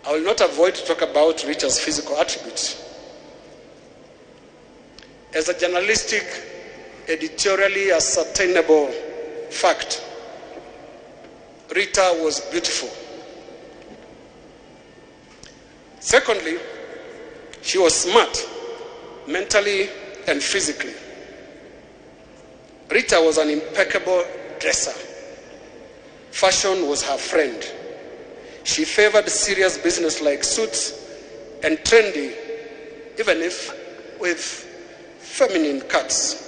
I will not avoid to talk about Rita's physical attributes. As a journalistic, editorially ascertainable fact, Rita was beautiful. Secondly, she was smart, mentally and physically. Rita was an impeccable dresser. Fashion was her friend. She favored serious business like suits and trendy, even if with feminine cuts.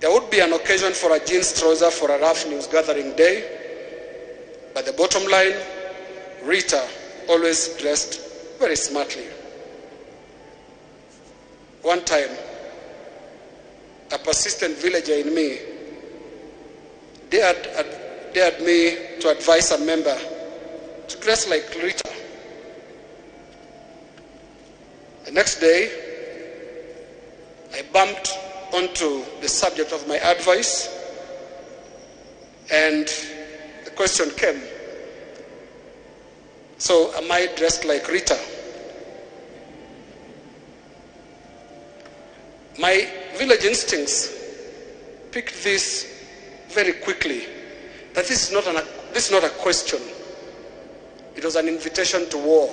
There would be an occasion for a jeans trouser for a rough news gathering day, but the bottom line, Rita always dressed very smartly. One time, a persistent villager in me dared me to advise a member to dress like Rita. The next day, I bumped onto the subject of my advice, and the question came, so am I dressed like Rita? My village instincts picked this very quickly, that this is not a question. It was an invitation to war.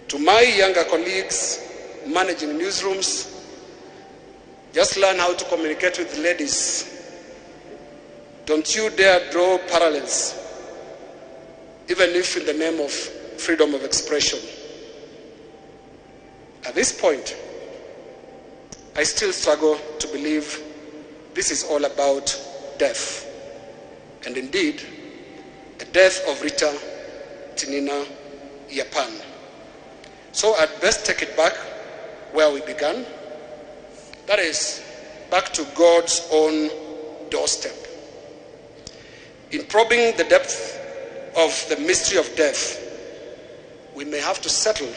To my younger colleagues managing newsrooms, just learn how to communicate with ladies. Don't you dare draw parallels, even if in the name of freedom of expression. At this point, I still struggle to believe this is all about death. And indeed, the death of Rita Tinina Yapan. So I'd best take it back where we began. That is, back to God's own doorstep. In probing the depth of the mystery of death, we may have to settle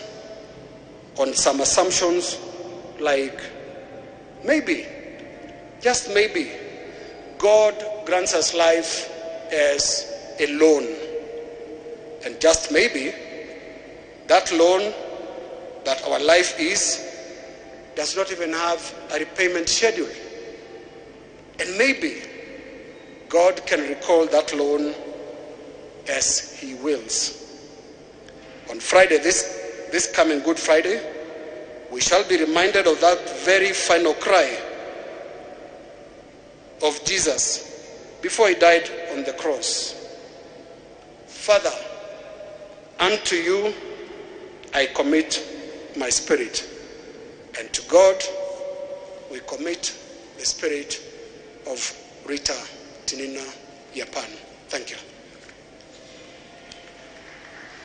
on some assumptions like, maybe, just maybe, God grants us life as a loan. And just maybe, that loan that our life is does not even have a repayment schedule. And maybe God can recall that loan as He wills. On Friday, this coming Good Friday, we shall be reminded of that very final cry of Jesus before He died on the cross. Father, unto you I commit my spirit. And to God we commit the spirit of Rita Tinina Yapan. Thank you.